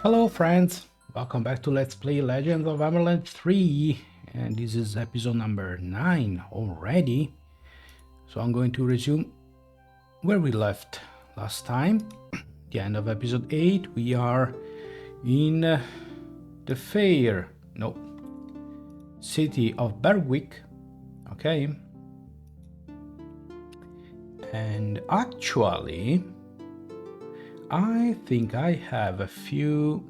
Hello friends, welcome back to Let's Play Legends of Amberland 3, and this is episode number 9 already. So I'm going to resume where we left last time. The end of episode 8, we are in the city of Berwick, okay? And actually, I think I have a few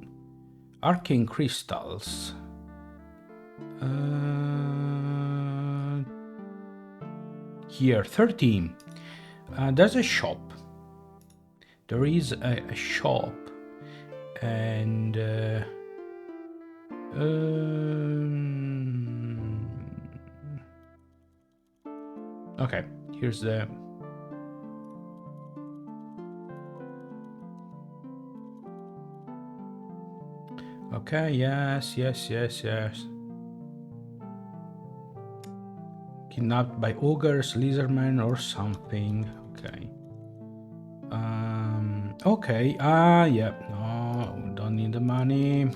arcane crystals. Here, 13. There's a shop. There is a shop. And... okay, here's the... Okay, yes. Kidnapped by ogres, lizardmen, or something. Okay. Okay. Yeah. No, don't need the money.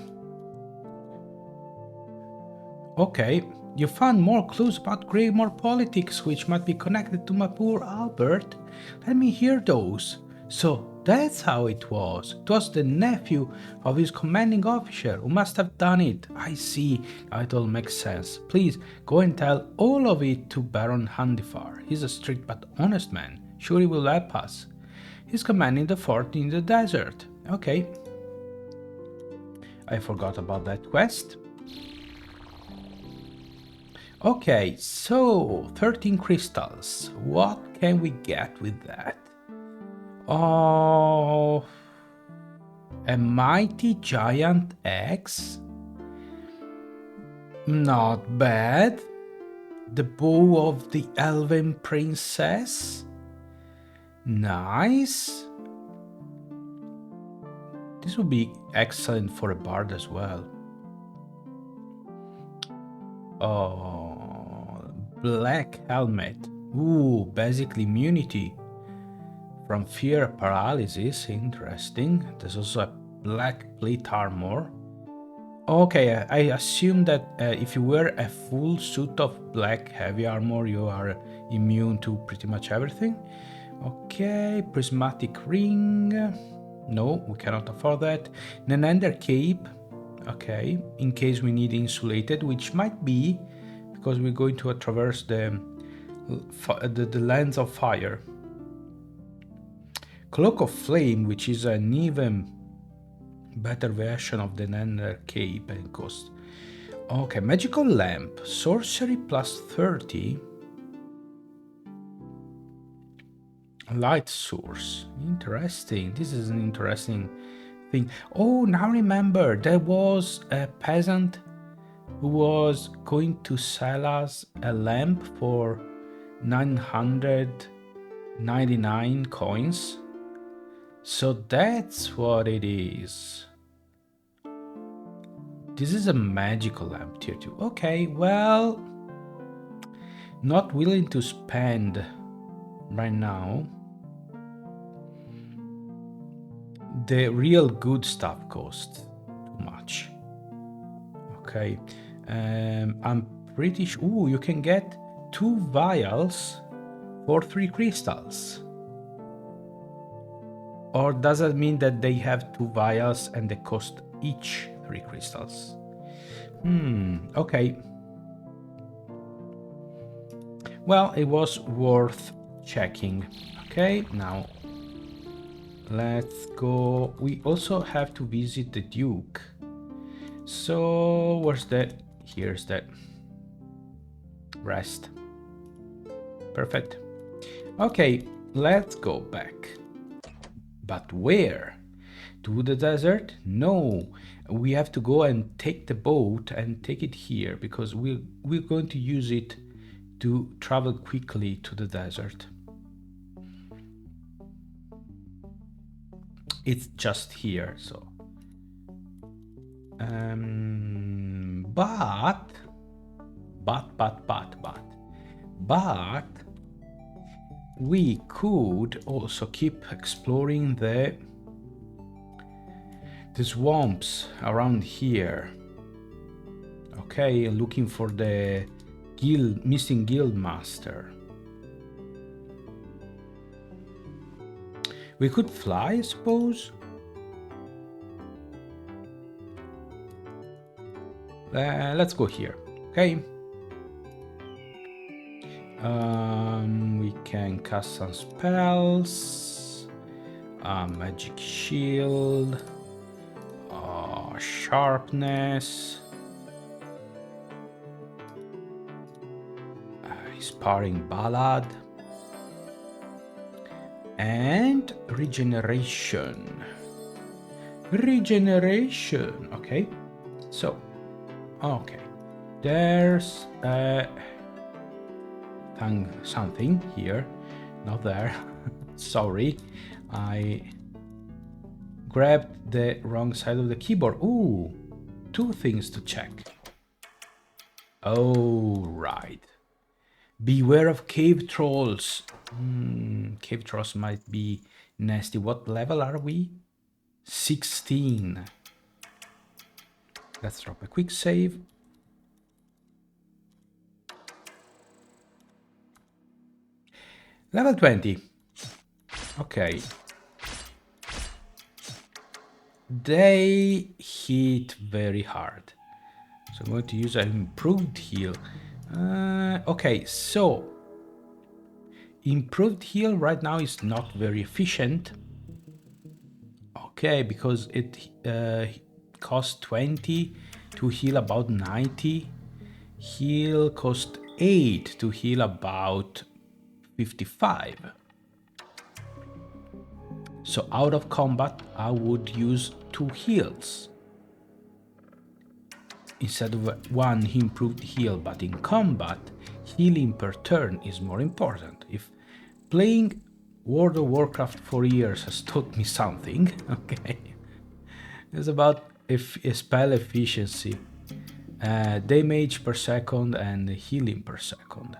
Okay. You found more clues about Greymore politics, which might be connected to my poor Albert. Let me hear those. So, that's how it was. It was the nephew of his commanding officer who must have done it. I see. Now it all makes sense. Please, go and tell all of it to Baron Handifar. He's a strict but honest man. Sure he will help us. He's commanding the fort in the desert. Okay. I forgot about that quest. Okay, so 13 crystals. What can we get with that? Oh, a mighty giant axe? Not bad. The bow of the elven princess? Nice. This would be excellent for a bard as well. Oh, black helmet. Ooh, basic immunity from fear paralysis. Interesting. There's also a black plate armor. Okay, I assume that if you wear a full suit of black heavy armor, you are immune to pretty much everything. Okay, prismatic ring. No, we cannot afford that. An ender cape. Okay, in case we need insulated, which might be because we're going to traverse the lands of fire. Cloak of Flame, which is an even better version of the ender cape and cost. Okay, magical lamp, sorcery plus 30. Light source, interesting. This is an interesting thing. Oh, now remember, there was a peasant who was going to sell us a lamp for 999 coins. So that's what it is. This is a magical lamp tier 2. Okay, well, not willing to spend right now. The real good stuff costs too much. Okay, I'm pretty sure. Ooh, you can get 2 vials for 3 crystals. Or does that mean that they have 2 vials and they cost each 3 crystals? Okay. Well, it was worth checking. Okay, now let's go. We also have to visit the Duke. So, where's that? Here's that. Rest. Perfect. Okay, let's go back. But where? To the desert? No, we have to go and take the boat and take it here because we're going to use it to travel quickly to the desert. It's just here, so. But we could also keep exploring the the swamps around here. Okay, looking for the missing guild master. We could fly, I suppose. Let's go here. Okay. We can cast some spells. Magic shield. Sharpness. Sparring ballad. And regeneration. Regeneration. Okay. So, okay. There's something here. Not there. Sorry. I grabbed the wrong side of the keyboard. Ooh, 2 things to check. Oh, right. Beware of cave trolls. Cave trolls might be nasty. What level are we? 16. Let's drop a quick save. Level 20. Okay. They hit very hard. So I'm going to use an improved heal. Okay, so improved heal right now is not very efficient. Okay, because it costs 20 to heal about 90. Heal cost 8 to heal about 55. So out of combat, I would use 2 heals instead of 1 improved heal, but in combat, healing per turn is more important. If playing World of Warcraft for years has taught me something, okay, it's about spell efficiency, damage per second and healing per second.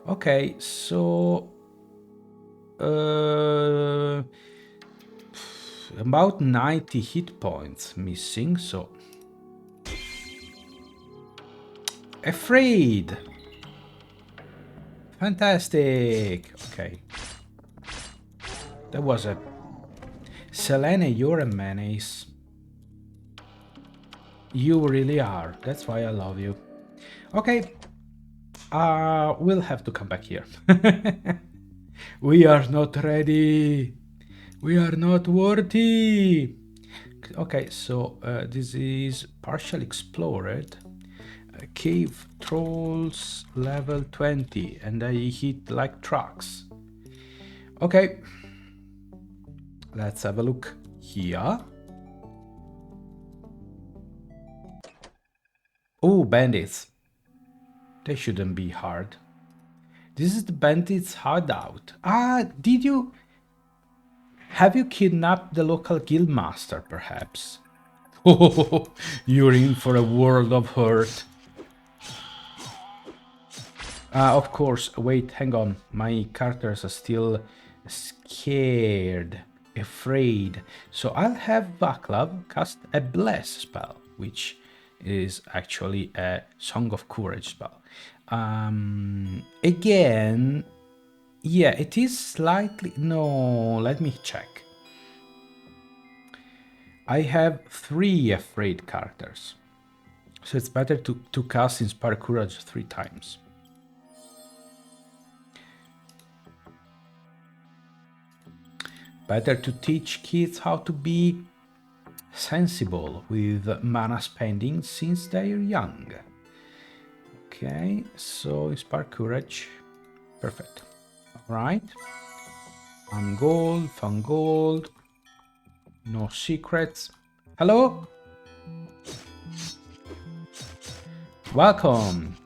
Okay, so about 90 hit points missing, so afraid. Fantastic. Okay, that was a Selene. You're a menace. You really are. That's why I love you. Okay, we'll have to come back here. We are not ready. We are not worthy. Okay, so this is partially explored. Cave trolls level 20, and I hit like trucks. Okay, let's have a look here. Oh, bandits. They shouldn't be hard. This is the bandits' hideout. Have you kidnapped the local guildmaster, perhaps? Oh, you're in for a world of hurt. Of course, wait, hang on. My characters are still scared, afraid. So I'll have Vaclav cast a bless spell, which is actually a Song of Courage spell. Again, yeah, it is slightly... No, let me check. I have 3 afraid characters. So it's better to cast Inspire Courage 3 times. Better to teach kids how to be sensible with mana spending since they're young. Okay, so Inspire Courage. Perfect. Alright. Fun gold. No secrets. Hello? Welcome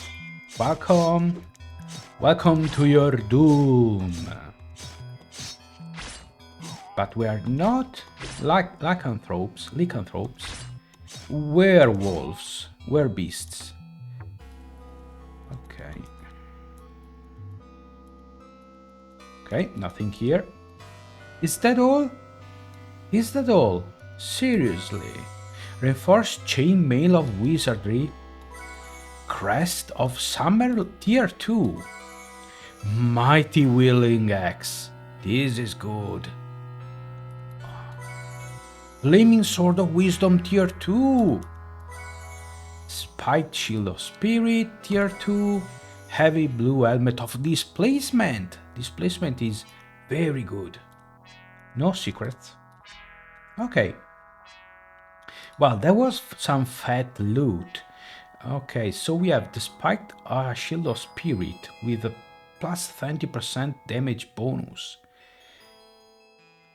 to your doom. But we are not lycanthropes, werewolves, werbeasts. Okay, nothing here. Is that all? Seriously? Reinforced Chainmail of Wizardry. Crest of Summer Tier 2. Mighty Wielding Axe. This is good. Flaming Sword of Wisdom Tier 2. Spiked Shield of Spirit Tier 2. Heavy Blue Helmet of Displacement. Displacement is very good. No secrets. Okay. Well, there was some fat loot. Okay, so we have the Spiked Shield of Spirit with a plus 20% damage bonus.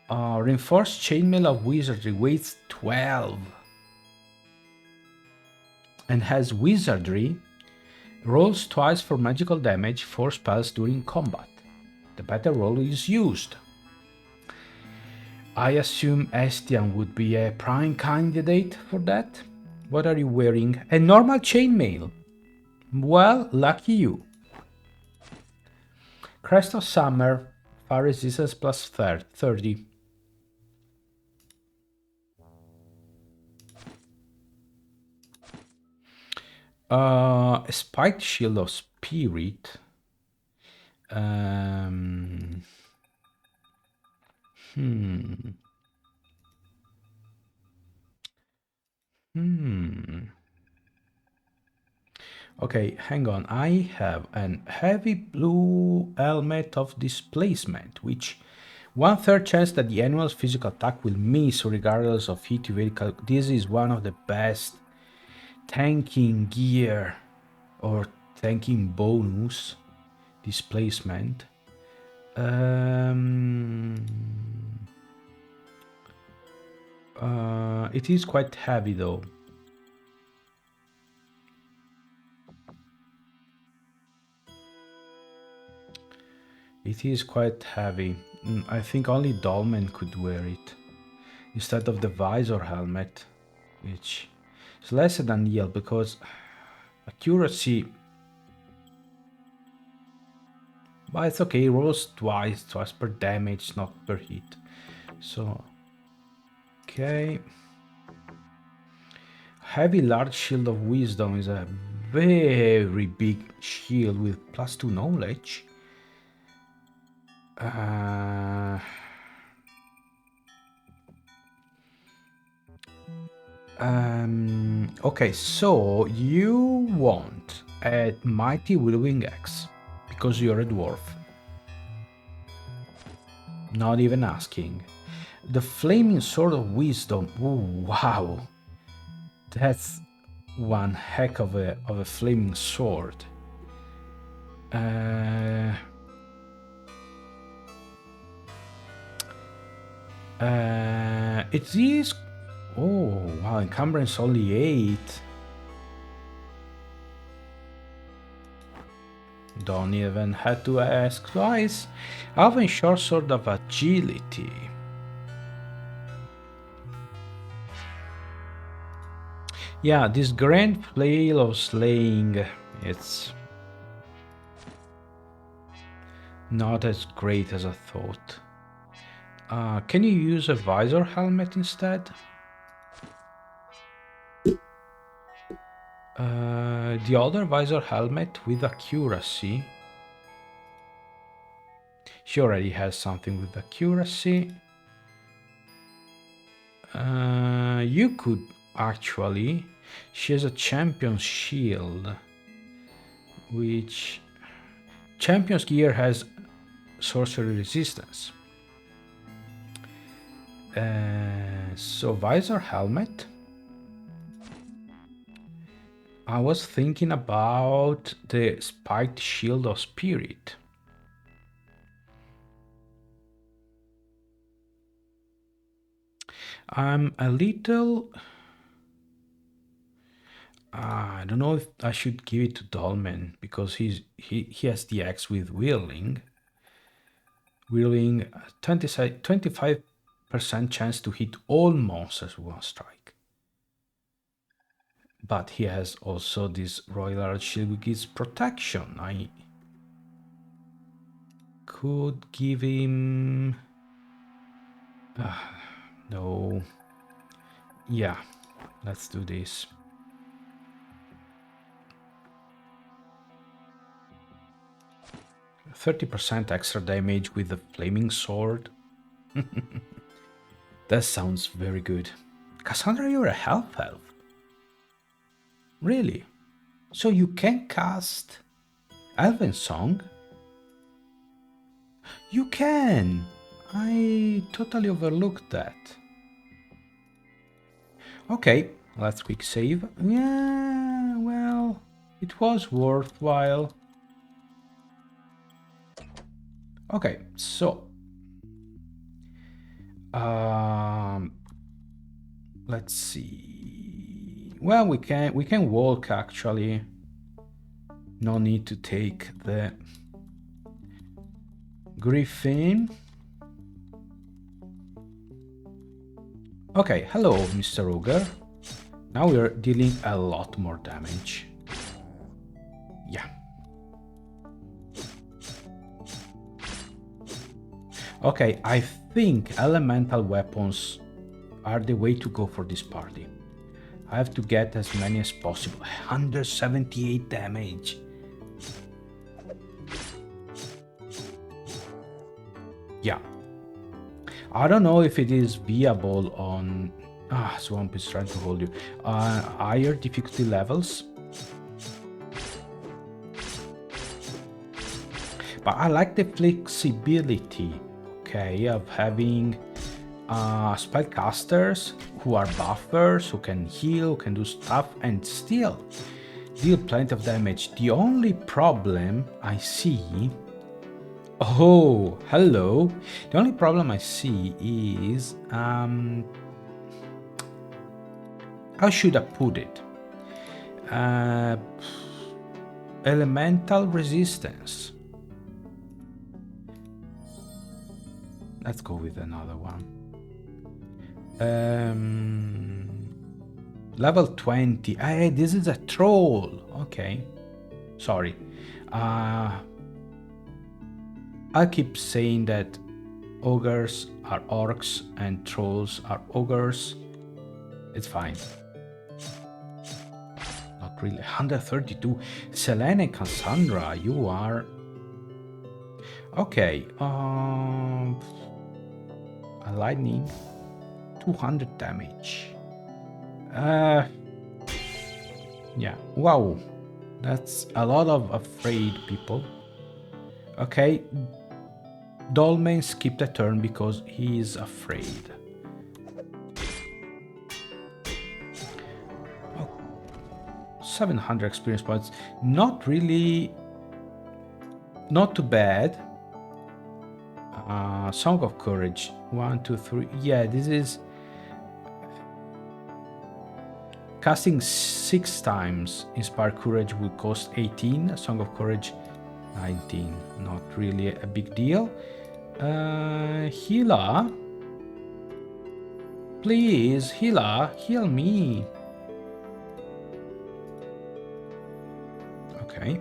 Reinforced Chainmail of Wizardry weighs 12 and has Wizardry, rolls twice for magical damage for spells during combat. The battle roll is used. I assume Estian would be a prime candidate for that. What are you wearing? A normal chainmail. Well, lucky you. Crest of Summer, fire resistance plus 30. A Spiked Shield of Spirit. Okay, hang on. I have an heavy blue helmet of displacement, which 1/3 chance that the animal's physical attack will miss regardless of hit vehicle. This is one of the best tanking gear or tanking bonus displacement. It is quite heavy though. It is quite heavy. I think only Dolmen could wear it instead of the visor helmet, which is less than yield because accuracy. But it's okay, rolls twice per damage, not per hit. So, okay. Heavy large shield of wisdom is a very big shield with +2 knowledge. Okay, so you want a mighty wielding axe because you're a dwarf. Not even asking. The flaming sword of wisdom. Ooh, wow, that's one heck of a flaming sword. It is. Oh wow, encumbrance only 8. Don't even have to ask twice. Elven short sword of agility. Yeah, this grand flail of slaying, it's not as great as I thought. Can you use a visor helmet instead? The other visor helmet with accuracy. She already has something with accuracy. You could actually. She has a champion's shield, which champion's gear has sorcery resistance. So visor helmet. I was thinking about the spiked shield of spirit. I'm a little. I don't know if I should give it to Dolmen because he has the axe with wielding. Wielding 25% chance to hit all monsters with one strike. But he has also this Royal Arch Shield which gives protection. I could give him. No. Yeah, Let's do this. %30 extra damage with the flaming sword. That sounds very good. Cassandra, you're a half elf. Really? So you can cast Elven Song? You can! I totally overlooked that. Okay, let's quick save. Yeah, well, it was worthwhile. Okay, so let's see. Well, we can walk actually. No need to take the griffin. Okay, hello, Mr. Ogre. Now we're dealing a lot more damage. Yeah. Okay, I think elemental weapons are the way to go for this party. I have to get as many as possible. 178 damage. Yeah. I don't know if it is viable on... Swamp is trying to hold you. Higher difficulty levels. But I like the flexibility, okay, of having spellcasters who are buffers, who can heal, who can do stuff, and still deal plenty of damage. The only problem I see... Oh, hello. The only problem I see is... how should I put it? Elemental resistance. Let's go with another one. Level 20. Hey, this is a troll. Okay. Sorry. I keep saying that ogres are orcs and trolls are ogres. It's fine. Not really. 132. Selene and Cassandra, you are... Okay. A lightning. 200 damage. Yeah. Wow. That's a lot of afraid people. Okay. Dolmen skipped a turn because he is afraid. Oh, 700 experience points. Not really... Not too bad. Song of Courage. 1, 2, 3. Yeah, this is... Casting 6 times Inspire Courage will cost 18. Song of Courage 19. Not really a big deal. Healer. Please, healer, heal me. Okay.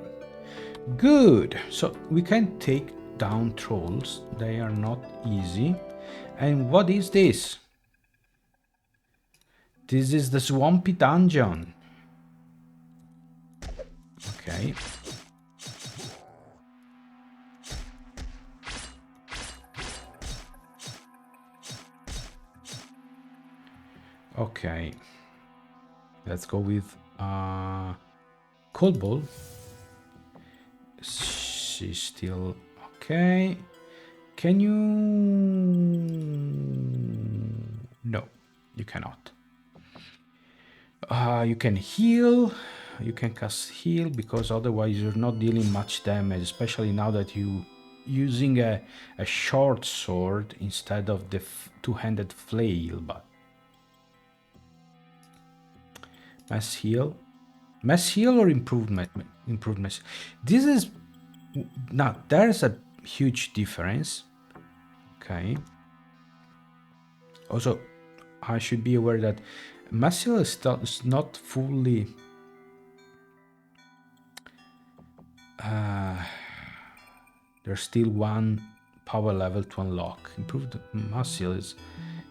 Good. So we can take down trolls. They are not easy. And what is this? This is the Swampy Dungeon. Okay. Okay. Let's go with Cold Ball. She's still okay. Can you... No, you cannot. You can heal. You can cast heal because otherwise you're not dealing much damage, especially now that you using a short sword instead of the two-handed flail. But mass heal or improvements. This is now there's a huge difference. Okay. Also, I should be aware that mass heal is not fully there's still one power level to unlock. Improved mass heal is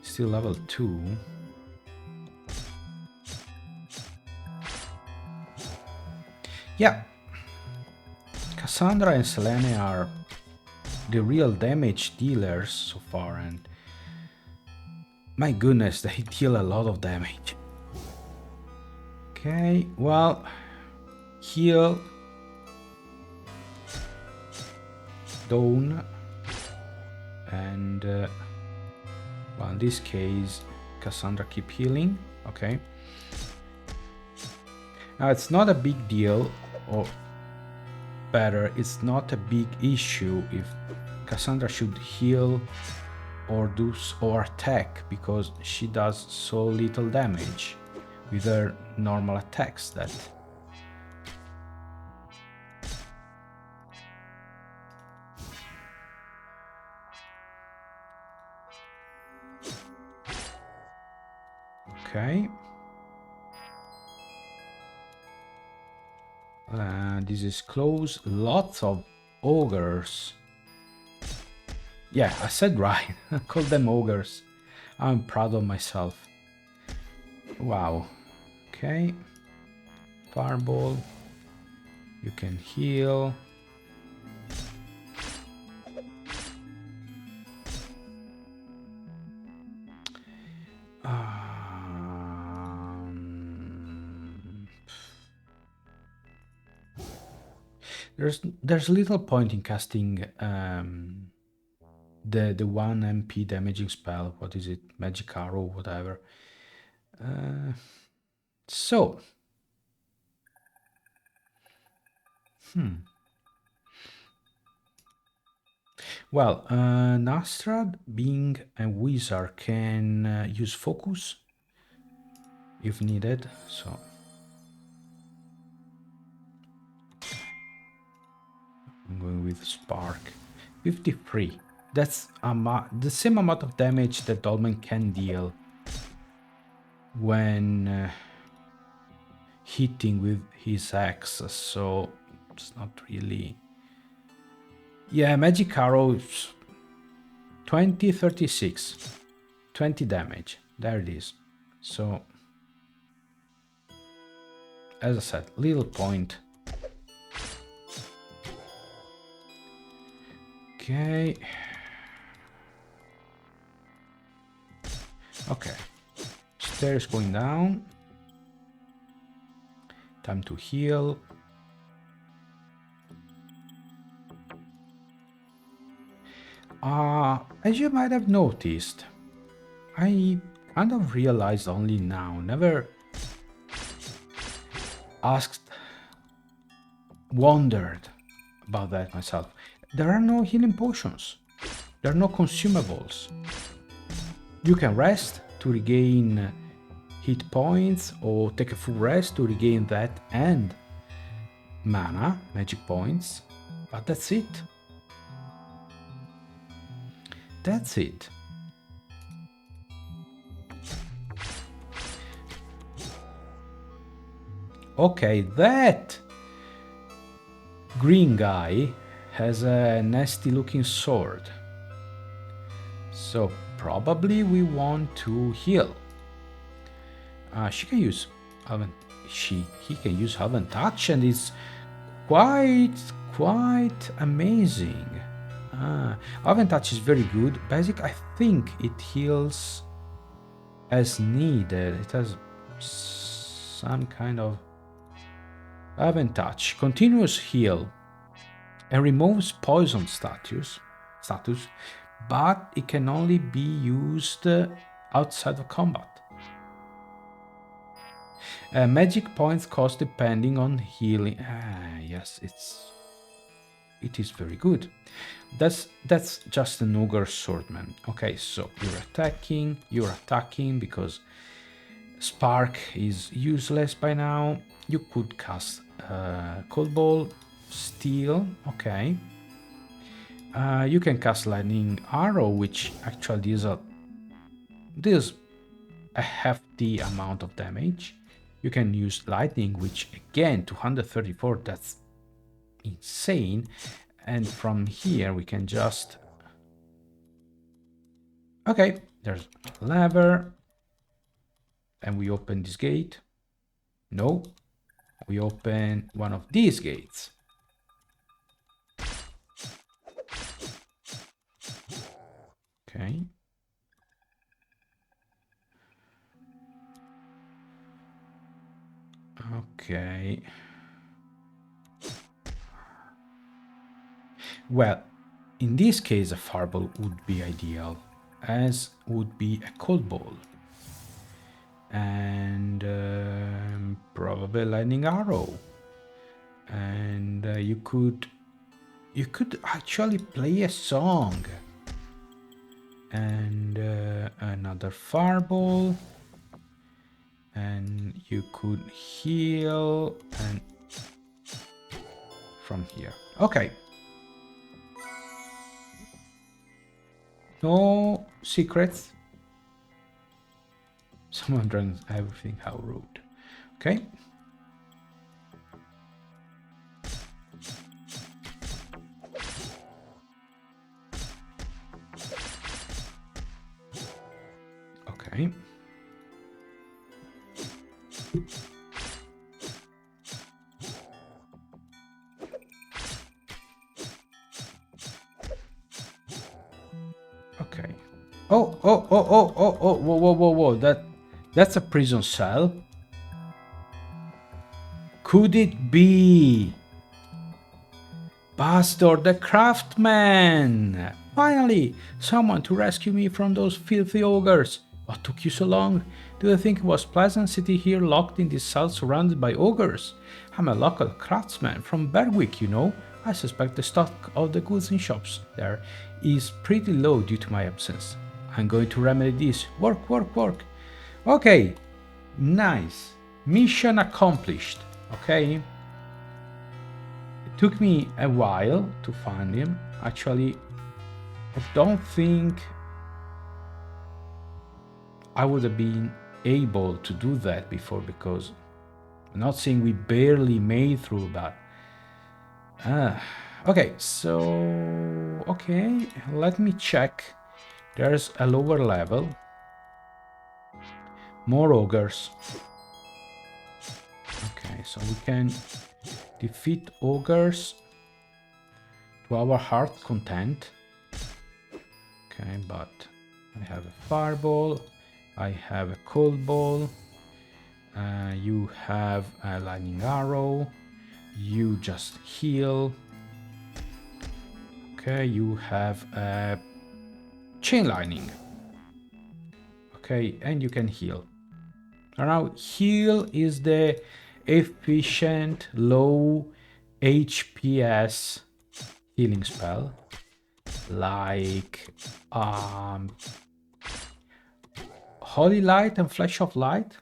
still level 2. Yeah, Cassandra and Selene are the real damage dealers so far, and my goodness, they deal a lot of damage. Okay, well, heal, down, and well, in this case, Cassandra keep healing. Okay. Now it's not a big deal, or better, it's not a big issue if Cassandra should heal or attack, because she does so little damage with her normal attacks that okay. This is close. Lots of ogres. Yeah, I said right. I called them ogres. I'm proud of myself. Wow. Okay. Fireball. You can heal. There's little point in casting the 1 MP damaging spell. What is it? Magic arrow, whatever. So. Well, Nastrad, being a wizard, can use focus if needed. So. I'm going with Spark. 53. That's the same amount of damage that Dolmen can deal when hitting with his axe, so it's not really... Yeah, Magic Arrow, 20, 36. 20 damage. There it is. So, as I said, little point. Okay. Okay. Stairs going down. Time to heal. As you might have noticed, I kind of realized only now, never wondered about that myself. There are no healing potions. There are no consumables. You can rest to regain hit points, or take a full rest to regain that and mana, magic points, but that's it. That's it. Okay, that green guy has a nasty looking sword. So probably we want to heal. She can use he can use Elven Touch, and it's quite amazing. Elven Touch is very good. Basic, I think it heals as needed. It has some kind of Elven Touch, continuous heal, and removes poison status, but it can only be used outside of combat. Magic points cost depending on healing. Yes, it is very good. That's just an ogre swordman. Okay, so you're attacking because Spark is useless by now. You could cast Cold Ball, Steel. Okay. You can cast Lightning Arrow, which actually deals a hefty amount of damage. You can use Lightning, which again, 234, that's insane. And from here we can just... Okay, there's a lever. And we open this gate. No. we open one of these gates. Okay. Okay. Well, in this case, a fireball would be ideal, as would be a cold ball. And probably lightning arrow. And you could actually play a song. And another fireball. And you could heal and from here. Okay. No secrets. Someone drinks everything. How rude. Okay. Okay. Okay. Oh, whoa. That's a prison cell. Could it be Pastor the Craftsman? Finally, someone to rescue me from those filthy ogres. What took you so long? Do you think it was pleasant sitting here locked in this cell surrounded by ogres? I'm a local craftsman from Berwick, you know. I suspect the stock of the goods in shops there is pretty low due to my absence. I'm going to remedy this. Work. Okay, nice. Mission accomplished. Okay. It took me a while to find him. Actually, I don't think I would have been able to do that before, because I'm not saying we barely made through that. Okay, so okay, let me check. There's a lower level. More ogres. Okay, so we can defeat ogres to our heart content. Okay, but I have a fireball, I have a cold ball, you have a lightning arrow, you just heal. Okay, you have a chain lightning. Okay, and you can heal. Now, heal is the efficient low HPS healing spell, like Holy Light and Flash of Light,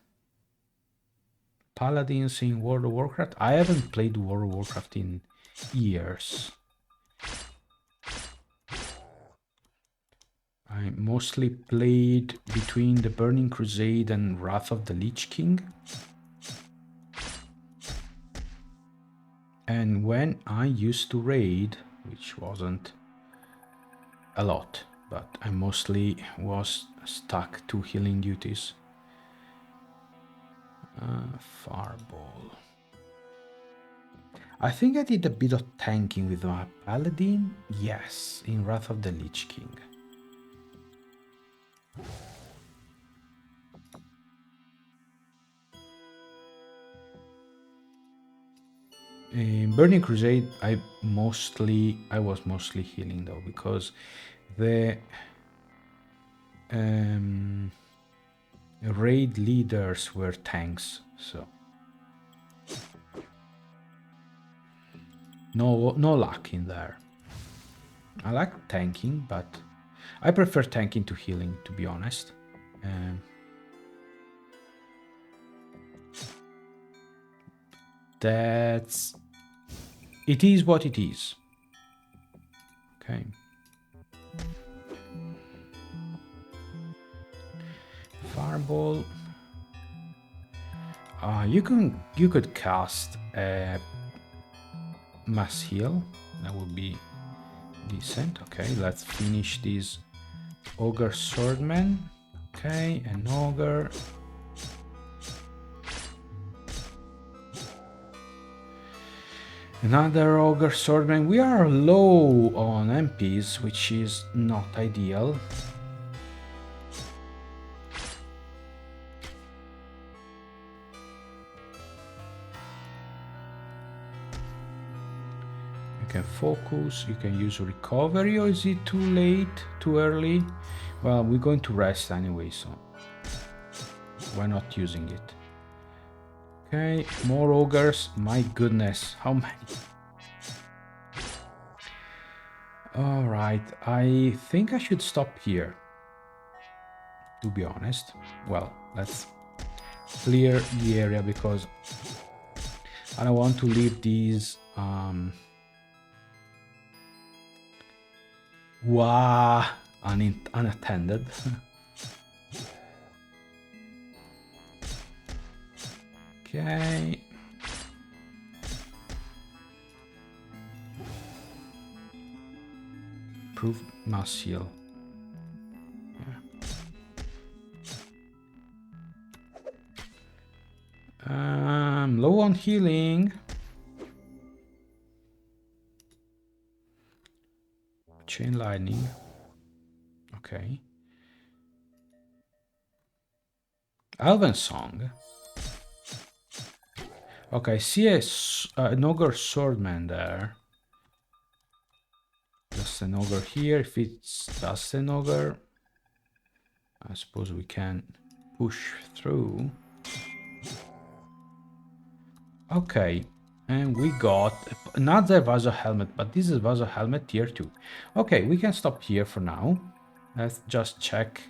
Paladins in World of Warcraft. I haven't played World of Warcraft in years. I mostly played between the Burning Crusade and Wrath of the Lich King. And when I used to raid, which wasn't a lot, but I mostly was stuck to healing duties. Fireball. I think I did a bit of tanking with my Paladin. Yes, in Wrath of the Lich King. In Burning Crusade, I was mostly healing though, because the raid leaders were tanks, so no luck in there. I like tanking, but I prefer tanking to healing, to be honest. It is what it is. Okay. Fireball. You could cast a mass heal. That would be decent. Okay, let's finish this ogre swordman. Okay, an ogre. Another ogre swordman. We are low on MPs, which is not ideal. You can focus, you can use recovery, or is it too late, too early? Well, we're going to rest anyway, so why not using it? Okay, more ogres. My goodness, how many? All right, I think I should stop here, to be honest. Well, let's clear the area because I don't want to leave these unattended. Okay. Improved mass heal. Yeah. Low on healing. Chain lightning. Okay. Elven song. Okay, I see an ogre swordman there. Just an ogre here. If it's just an ogre, I suppose we can push through. Okay, and we got another Vaso helmet, but this is Vaso helmet tier 2. Okay, we can stop here for now. Let's just check.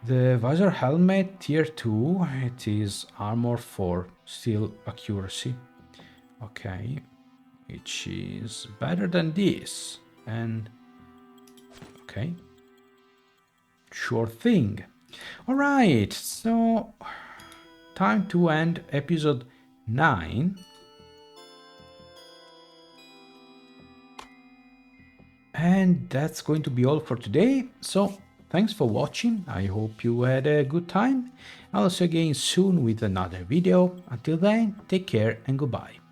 The Vaso helmet tier 2, it is armor 4, still accuracy. Okay, which is better than this. And okay, sure thing. All right, so time to end episode 9. And that's going to be all for today. So thanks for watching. I hope you had a good time. I'll see you again soon with another video. Until then, take care and goodbye.